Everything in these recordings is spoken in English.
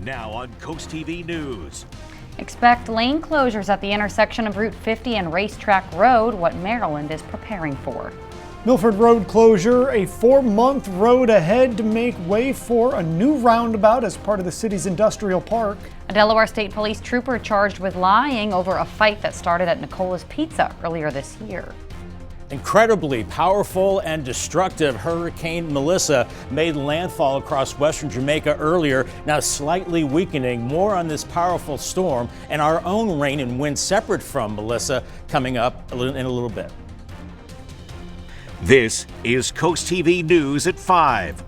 Now on CoastTV News. Expect lane closures at the intersection of Route 50 and Racetrack Road, what Maryland is preparing for. Milford Road closure, a 4-month road ahead to make way for a new roundabout as part of the city's industrial park. A Delaware State Police trooper charged with lying over a fight that started at Nicola's Pizza earlier this year. Incredibly powerful and destructive Hurricane Melissa made landfall across western Jamaica earlier, now slightly weakening. More on this powerful storm and our own rain and wind separate from Melissa coming up in a little bit. This is CoastTV News at 5.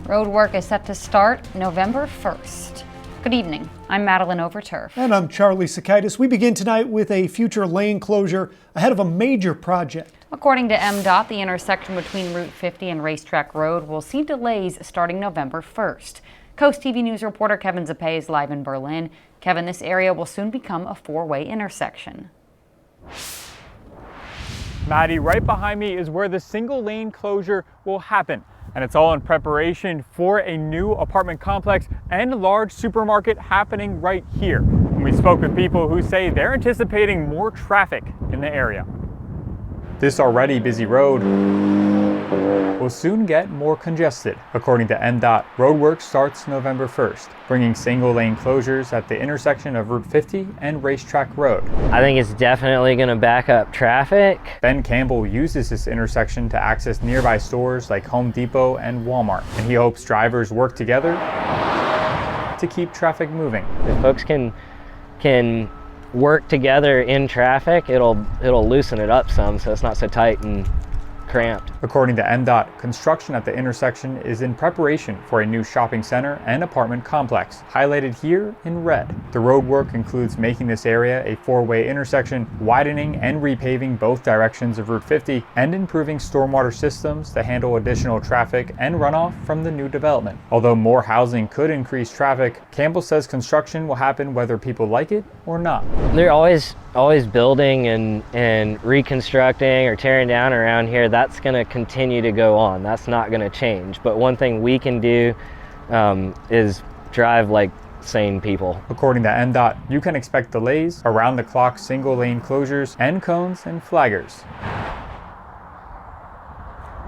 Road work is set to start November 1st. Good evening. I'm Madeline Overturf. And I'm Charlie Sakaitis. We begin tonight with a future lane closure ahead of a major project. According to MDOT, the intersection between Route 50 and Racetrack Road will see delays starting November 1st. Coast TV News reporter Kevin Zappe is live in Berlin. Kevin, this area will soon become a 4-way intersection. Maddie, right behind me is where the single lane closure will happen. And it's all in preparation for a new apartment complex and a large supermarket happening right here. And we spoke with people who say they're anticipating more traffic in the area. This already busy road will soon get more congested. According to MDOT, roadwork starts November 1st, bringing single-lane closures at the intersection of Route 50 and Racetrack Road. I think it's definitely going to back up traffic. Ben Campbell uses this intersection to access nearby stores like Home Depot and Walmart, and he hopes drivers work together to keep traffic moving. If folks can work together in traffic, it'll loosen it up some so it's not so tight and cramped. According to MDOT, construction at the intersection is in preparation for a new shopping center and apartment complex, highlighted here in red. The road work includes making this area a 4-way intersection, widening and repaving both directions of Route 50, and improving stormwater systems to handle additional traffic and runoff from the new development. Although more housing could increase traffic, Campbell says construction will happen whether people like it or not. They're always building and reconstructing or tearing down around here. That's going to continue to go on. That's not going to change. But one thing we can do is drive like sane people. According to MDOT, you can expect delays, around-the-clock single-lane closures, end cones, and flaggers.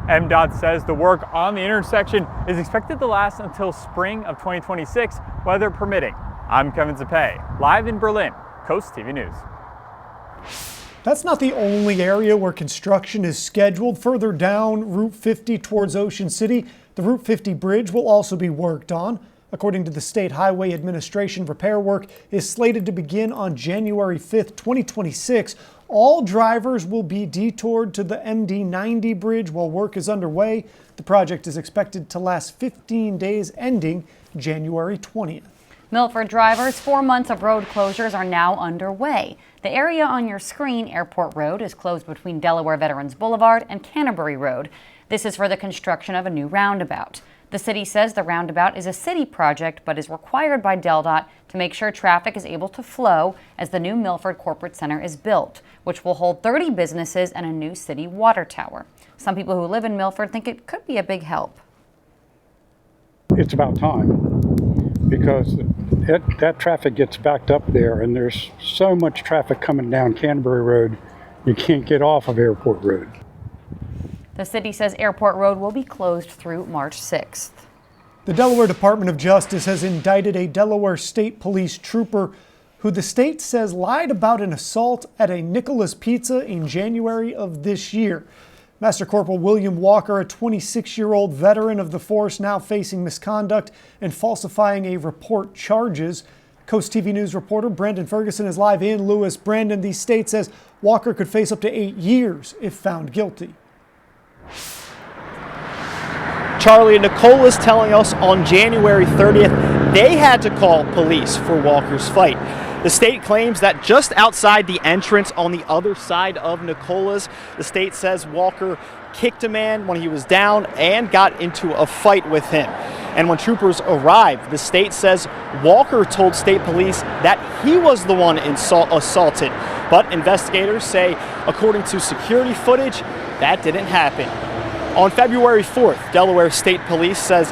MDOT says the work on the intersection is expected to last until spring of 2026, weather permitting. I'm Kevin Zappe, live in Berlin, Coast TV News. That's not the only area where construction is scheduled. Further down Route 50 towards Ocean City, the Route 50 bridge will also be worked on. According to the State Highway Administration, repair work is slated to begin on January 5th, 2026. All drivers will be detoured to the MD-90 bridge while work is underway. The project is expected to last 15 days, ending January 20th. Milford drivers, 4 months of road closures are now underway. The area on your screen, Airport Road, is closed between Delaware Veterans Boulevard and Canterbury Road. This is for the construction of a new roundabout. The city says the roundabout is a city project but is required by DelDOT to make sure traffic is able to flow as the new Milford Corporate Center is built, which will hold 30 businesses and a new city water tower. Some people who live in Milford think it could be a big help. It's about time, because that traffic gets backed up there, and there's so much traffic coming down Canterbury Road, you can't get off of Airport Road. The city says Airport Road will be closed through March 6th. The Delaware Department of Justice has indicted a Delaware State Police trooper who the state says lied about an assault at a Nicola's Pizza in January of this year. Master Corporal William Walker, a 26-year-old veteran of the force, now facing misconduct and falsifying a report charges. Coast TV News reporter Brandon Ferguson is live in Lewis. Brandon, the state says Walker could face up to 8 years if found guilty. Charlie, Nicola's telling us on January 30th they had to call police for Walker's fight. The state claims that just outside the entrance on the other side of Nicola's, the state says Walker kicked a man when he was down and got into a fight with him. And when troopers arrived, the state says Walker told state police that he was the one assaulted. But investigators say, according to security footage, that didn't happen. On February 4th, Delaware State Police says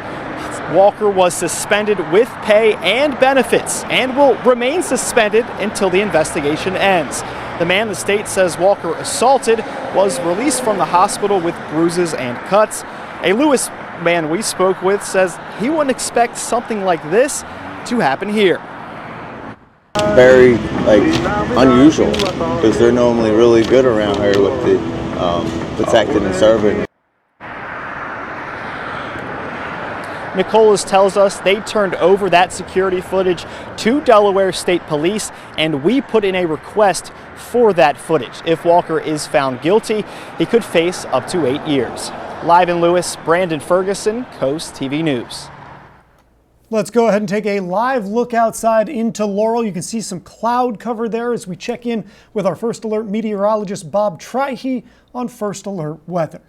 Walker was suspended with pay and benefits and will remain suspended until the investigation ends. The man the state says Walker assaulted was released from the hospital with bruises and cuts. A Lewis man we spoke with says he wouldn't expect something like this to happen here. Very unusual, because they're normally really good around here with the protecting and serving. Nicholas tells us they turned over that security footage to Delaware State Police, and we put in a request for that footage. If Walker is found guilty, he could face up to 8 years. Live in Lewis, Brandon Ferguson, Coast TV News. Let's go ahead and take a live look outside into Laurel. You can see some cloud cover there as we check in with our First Alert meteorologist Bob Trihey on First Alert weather.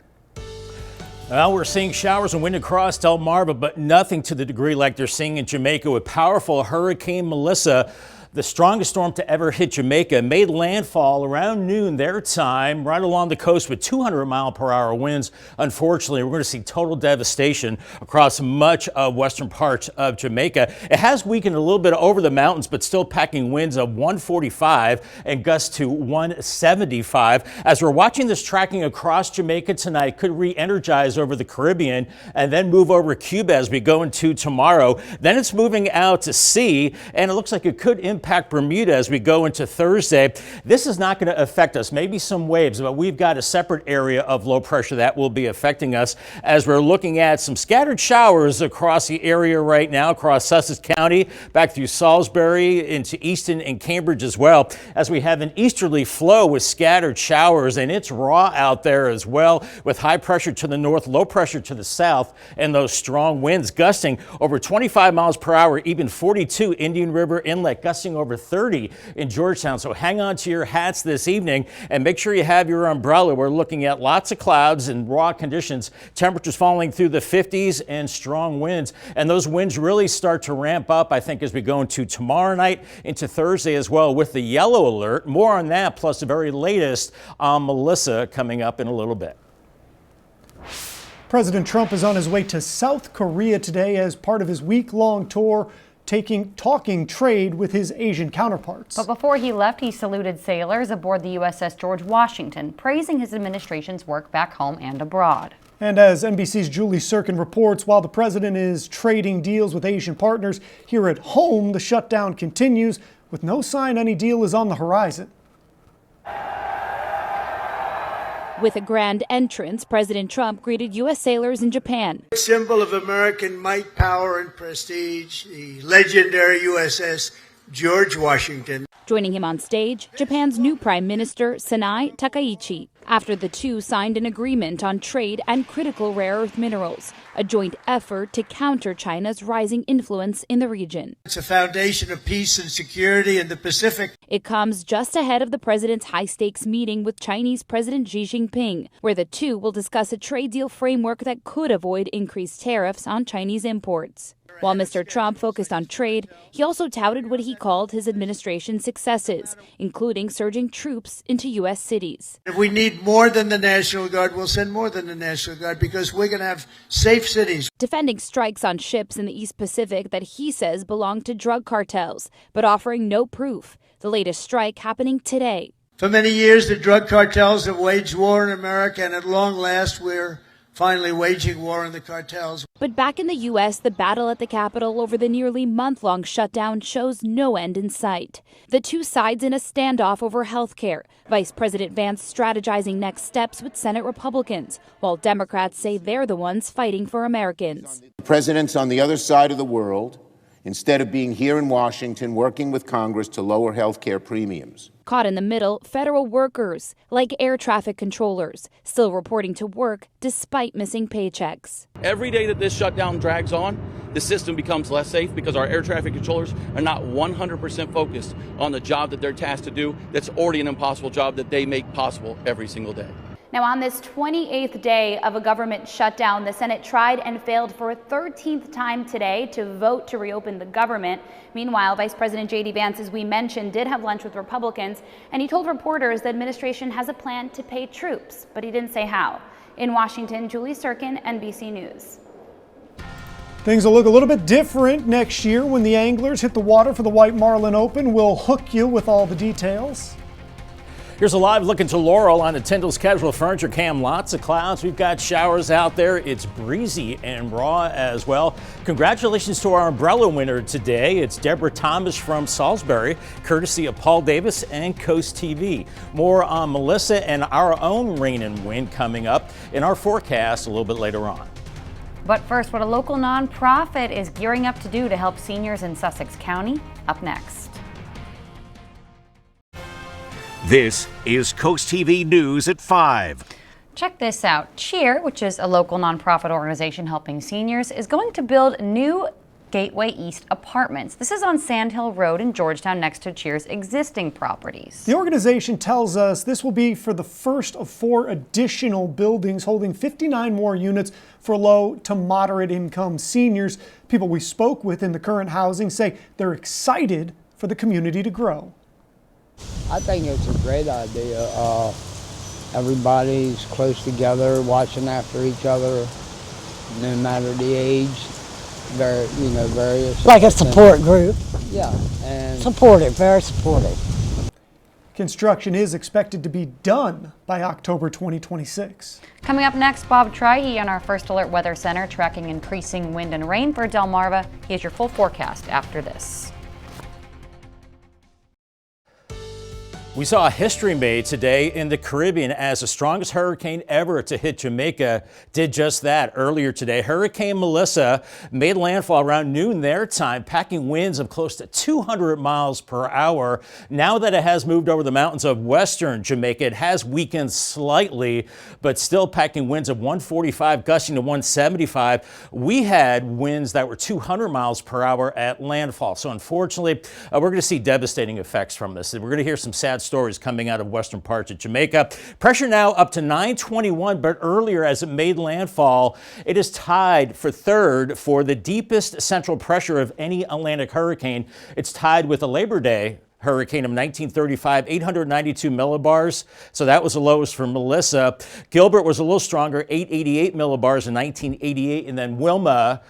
Well, we're seeing showers and wind across Delmarva, but nothing to the degree like they're seeing in Jamaica with powerful Hurricane Melissa. The strongest storm to ever hit Jamaica made landfall around noon their time right along the coast with 200-mile-per-hour winds. Unfortunately, we're going to see total devastation across much of western parts of Jamaica. It has weakened a little bit over the mountains, but still packing winds of 145 and gusts to 175. As we're watching this tracking across Jamaica tonight, could re-energize over the Caribbean and then move over Cuba as we go into tomorrow. Then it's moving out to sea, and it looks like it could impact Bermuda as we go into Thursday. This is not going to affect us, maybe some waves, but we've got a separate area of low pressure that will be affecting us as we're looking at some scattered showers across the area right now, across Sussex County, back through Salisbury, into Easton and Cambridge as well, as we have an easterly flow with scattered showers, and it's raw out there as well, with high pressure to the north, low pressure to the south, and those strong winds gusting over 25 miles per hour, even 42 Indian River Inlet, gusting over 30 in Georgetown. So hang on to your hats this evening and make sure you have your umbrella. We're looking at lots of clouds and raw conditions, temperatures falling through the 50s and strong winds. And those winds really start to ramp up, I think, as we go into tomorrow night, into Thursday as well with the yellow alert. More on that, plus the very latest on Melissa coming up in a little bit. President Trump is on his way to South Korea today as part of his week-long tour talking trade with his Asian counterparts. But before he left, he saluted sailors aboard the USS George Washington, praising his administration's work back home and abroad. And as NBC's Julie Sirkin reports, while the president is trading deals with Asian partners, here at home, the shutdown continues with no sign any deal is on the horizon. With a grand entrance, President Trump greeted U.S. sailors in Japan. Symbol of American might, power, and prestige, the legendary USS George Washington. Joining him on stage, Japan's new Prime Minister, Sanai Takaichi, after the two signed an agreement on trade and critical rare earth minerals, a joint effort to counter China's rising influence in the region. It's a foundation of peace and security in the Pacific. It comes just ahead of the president's high-stakes meeting with Chinese President Xi Jinping, where the two will discuss a trade deal framework that could avoid increased tariffs on Chinese imports. While Mr. Trump focused on trade, he also touted what he called his administration's successes, including surging troops into U.S. cities. If we need more than the National Guard, we'll send more than the National Guard because we're going to have safe cities. Defending strikes on ships in the East Pacific that he says belong to drug cartels, but offering no proof. The latest strike happening today. For many years, the drug cartels have waged war in America, and at long last, we're finally waging war on the cartels. But back in the U.S., the battle at the Capitol over the nearly month-long shutdown shows no end in sight. The two sides in a standoff over health care. Vice President Vance strategizing next steps with Senate Republicans, while Democrats say they're the ones fighting for Americans. The president's on the other side of the world, instead of being here in Washington working with Congress to lower health care premiums. Caught in the middle, federal workers, like air traffic controllers, still reporting to work despite missing paychecks. Every day that this shutdown drags on, the system becomes less safe because our air traffic controllers are not 100% focused on the job that they're tasked to do. That's already an impossible job that they make possible every single day. Now, on this 28th day of a government shutdown, the Senate tried and failed for a 13th time today to vote to reopen the government. Meanwhile, Vice President J.D. Vance, as we mentioned, did have lunch with Republicans, and he told reporters the administration has a plan to pay troops, but he didn't say how. In Washington, Julie Sirkin, NBC News. Things will look a little bit different next year when the anglers hit the water for the White Marlin Open. We'll hook you with all the details. Here's a live look into Laurel on the Tyndall's Casual Furniture Cam. Lots of clouds. We've got showers out there. It's breezy and raw as well. Congratulations to our umbrella winner today. It's Deborah Thomas from Salisbury, courtesy of Paul Davis and Coast TV. More on Melissa and our own rain and wind coming up in our forecast a little bit later on. But first, what a local nonprofit is gearing up to do to help seniors in Sussex County. Up next. This is Coast TV News at 5. Check this out. Cheer, which is a local nonprofit organization helping seniors, is going to build new Gateway East apartments. This is on Sandhill Road in Georgetown next to Cheer's existing properties. The organization tells us this will be for the first of 4 additional buildings holding 59 more units for low to moderate income seniors. People we spoke with in the current housing say they're excited for the community to grow. I think it's a great idea. Everybody's close together, watching after each other, no matter the age. Various. Like a support group. Yeah, and supportive, very supportive. Construction is expected to be done by October 2026. Coming up next, Bob Trihey on our First Alert Weather Center tracking increasing wind and rain for Delmarva. He has your full forecast after this. We saw a history made today in the Caribbean as the strongest hurricane ever to hit Jamaica did just that. Earlier today, Hurricane Melissa made landfall around noon their time, packing winds of close to 200 miles per hour. Now that it has moved over the mountains of western Jamaica, it has weakened slightly, but still packing winds of 145, gusting to 175. We had winds that were 200 miles per hour at landfall. So unfortunately, we're going to see devastating effects from this. We're going to hear some sad stories coming out of western parts of Jamaica. Pressure now up to 921, but earlier as it made landfall, it is tied for third for the deepest central pressure of any Atlantic hurricane. It's tied with a Labor Day hurricane of 1935, 892 millibars. So that was the lowest for Melissa. Gilbert was a little stronger, 888 millibars in 1988, and then Wilma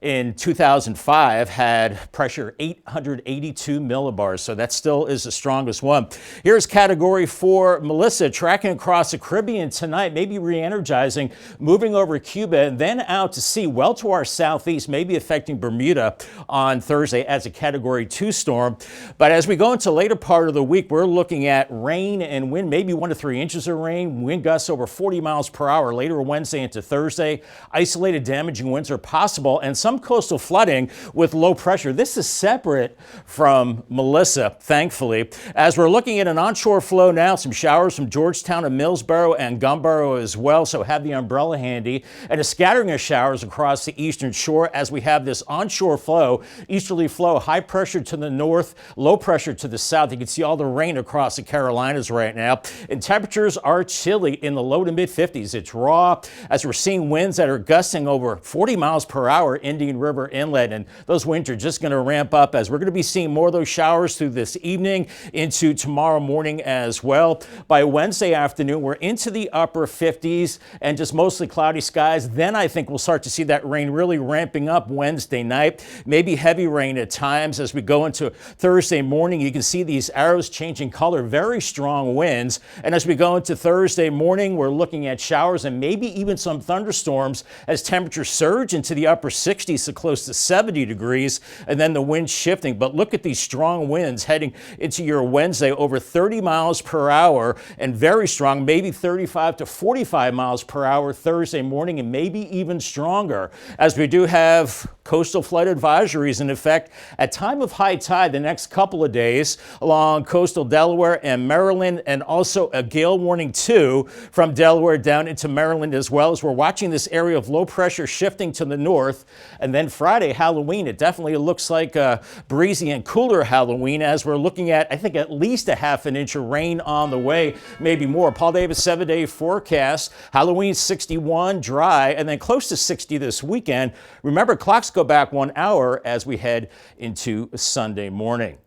in 2005 had pressure 882 millibars, so that still is the strongest one. Here's Category 4 Melissa tracking across the Caribbean tonight, maybe re-energizing, moving over Cuba and then out to sea well to our southeast, maybe affecting Bermuda on Thursday as a Category 2 storm. But as we go into later part of the week, we're looking at rain and wind, maybe 1 to 3 inches of rain, wind gusts over 40 miles per hour later Wednesday into Thursday. Isolated damaging winds are possible and some coastal flooding with low pressure. This is separate from Melissa, thankfully. As we're looking at an onshore flow now, some showers from Georgetown and Millsboro and Gumboro as well, so have the umbrella handy, and a scattering of showers across the eastern shore as we have this onshore flow, easterly flow, high pressure to the north, low pressure to the south. You can see all the rain across the Carolinas right now, and temperatures are chilly in the low to mid 50s. It's raw as we're seeing winds that are gusting over 40 miles per hour Indian River Inlet, and those winds are just going to ramp up as we're going to be seeing more of those showers through this evening into tomorrow morning as well. By Wednesday afternoon, we're into the upper 50s and just mostly cloudy skies. Then I think we'll start to see that rain really ramping up Wednesday night, maybe heavy rain at times as we go into Thursday morning. You can see these arrows changing color, very strong winds. And as we go into Thursday morning, we're looking at showers and maybe even some thunderstorms as temperatures surge into the upper 60s to close to 70 degrees, and then the wind shifting. But look at these strong winds heading into your Wednesday, over 30 miles per hour and very strong, maybe 35 to 45 miles per hour Thursday morning, and maybe even stronger as we do have coastal flood advisories in effect at time of high tide the next couple of days along coastal Delaware and Maryland, and also a gale warning too from Delaware down into Maryland as well, as we're watching this area of low pressure shifting to the north. And then Friday, Halloween, it definitely looks like a breezy and cooler Halloween as we're looking at, I think, at least a half an inch of rain on the way, maybe more. Paul Davis 7-day forecast. Halloween 61, dry, and then close to 60 this weekend. Remember, clocks go back 1 hour as we head into Sunday morning.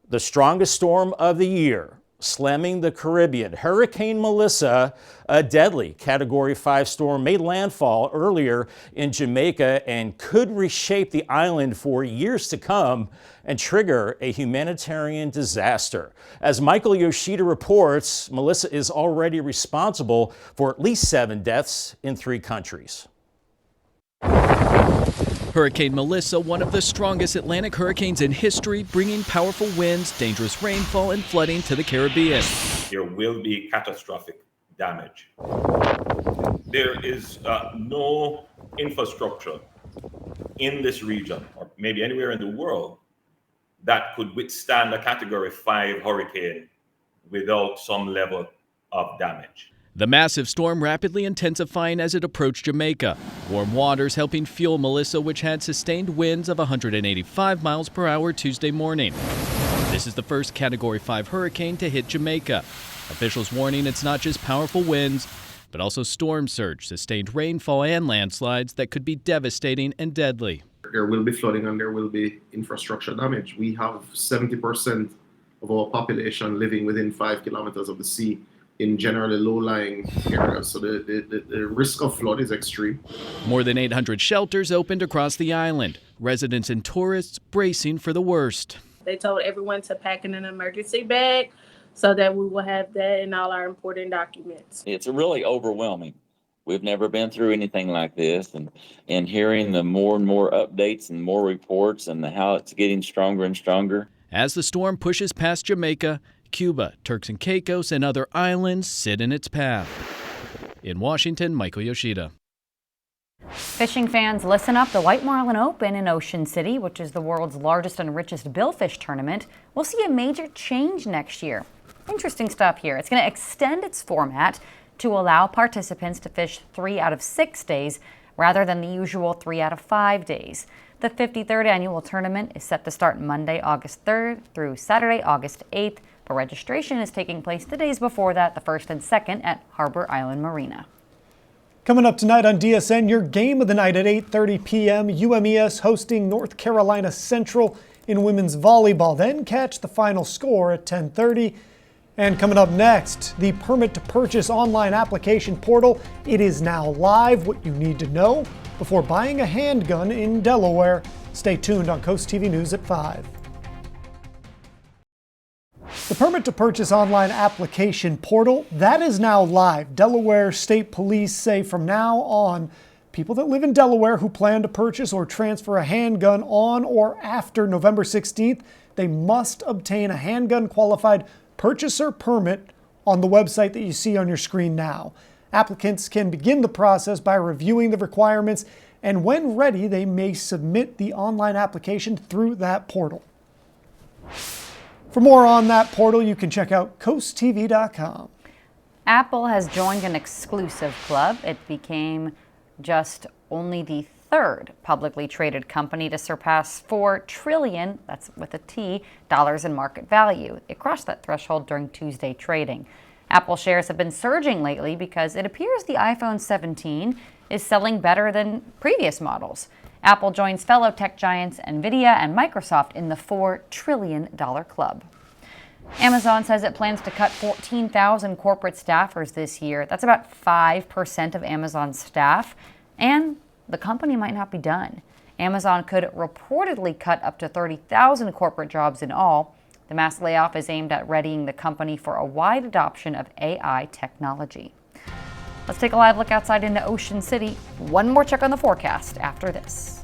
The strongest storm of the year slamming the Caribbean. Hurricane Melissa, a deadly Category 5 storm, made landfall earlier in Jamaica and could reshape the island for years to come and trigger a humanitarian disaster. As Michael Yoshida reports, Melissa is already responsible for at least 7 deaths in 3 countries. Hurricane Melissa, one of the strongest Atlantic hurricanes in history, bringing powerful winds, dangerous rainfall, and flooding to the Caribbean. There will be catastrophic damage. There is no infrastructure in this region, or maybe anywhere in the world, that could withstand a Category 5 hurricane without some level of damage. The massive storm rapidly intensifying as it approached Jamaica. Warm waters helping fuel Melissa, which had sustained winds of 185 miles per hour Tuesday morning. This is the first Category 5 hurricane to hit Jamaica. Officials warning it's not just powerful winds, but also storm surge, sustained rainfall, and landslides that could be devastating and deadly. There will be flooding and there will be infrastructure damage. We have 70% of our population living within 5 kilometers of the sea in generally low-lying areas, so the risk of flood is extreme. More than 800 shelters opened across the island. Residents and tourists bracing for the worst. They told everyone to pack in an emergency bag so that we will have that in all our important documents. It's really overwhelming. We've never been through anything like this, and hearing the more and more updates and more reports and how it's getting stronger and stronger. As the storm pushes past Jamaica, Cuba, Turks and Caicos, and other islands sit in its path. In Washington, Michael Yoshida. Fishing fans, listen up. The White Marlin Open in Ocean City, which is the world's largest and richest billfish tournament, will see a major change next year. Interesting stuff here. It's going to extend its format to allow participants to fish 3 out of 6 days rather than the usual 3 out of 5 days. The 53rd annual tournament is set to start Monday, August 3rd through Saturday, August 8th. But registration is taking place the days before that, the 1st and 2nd at Harbor Island Marina. Coming up tonight on DSN, your game of the night at 8:30 p.m. UMES hosting North Carolina Central in women's volleyball. Then catch the final score at 10:30. And coming up next, the permit to purchase online application portal. It is now live. What you need to know before buying a handgun in Delaware. Stay tuned on Coast TV News at 5. The permit to purchase online application portal, that is now live. Delaware State Police say from now on, people that live in Delaware who plan to purchase or transfer a handgun on or after November 16th, they must obtain a handgun qualified purchaser permit on the website that you see on your screen now. Applicants can begin the process by reviewing the requirements, and when ready, they may submit the online application through that portal. For more on that portal, you can check out CoastTV.com. Apple has joined an exclusive club. It became just only the 3rd publicly traded company to surpass $4 trillion, that's with a T, dollars in market value. It crossed that threshold during Tuesday trading. Apple shares have been surging lately because it appears the iPhone 17 is selling better than previous models. Apple joins fellow tech giants NVIDIA and Microsoft in the $4 trillion club. Amazon says it plans to cut 14,000 corporate staffers this year. That's about 5% of Amazon's staff, and the company might not be done. Amazon could reportedly cut up to 30,000 corporate jobs in all. The mass layoff is aimed at readying the company for a wide adoption of AI technology. Let's take a live look outside into Ocean City. One more check on the forecast after this.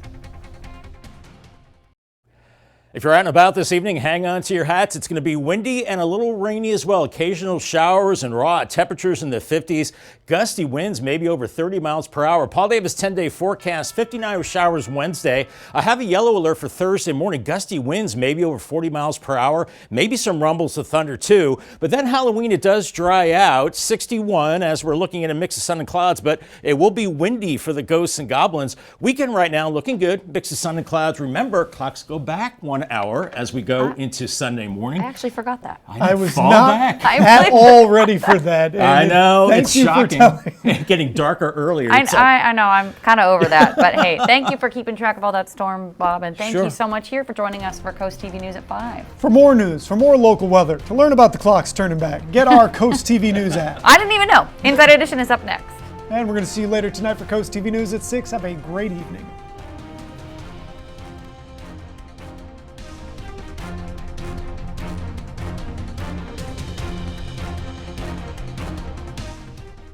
If you're out and about this evening, hang on to your hats. It's going to be windy and a little rainy as well. Occasional showers and raw temperatures in the 50s. Gusty winds maybe over 30 miles per hour. Paul Davis 10-day forecast, 59 showers Wednesday. I have a yellow alert for Thursday morning. Gusty winds maybe over 40 miles per hour. Maybe some rumbles of thunder too. But then Halloween, it does dry out. 61 as we're looking at a mix of sun and clouds, but it will be windy for the ghosts and goblins. Weekend right now looking good. Mix of sun and clouds. Remember, clocks go back 1 1 hour as we go into Sunday morning. I actually forgot that. I was Fall not back. at all ready for that. I know, Thank it's you for shocking. telling. Getting darker earlier. I know, I'm kind of over that. But hey, thank you for keeping track of all that storm, Bob. And thank Sure. you so much here for joining us for Coast TV News at 5. For more news, for more local weather, to learn about the clocks turning back, get our Coast TV News app. I didn't even know. Inside Edition is up next. And we're going to see you later tonight for Coast TV News at 6. Have a great evening.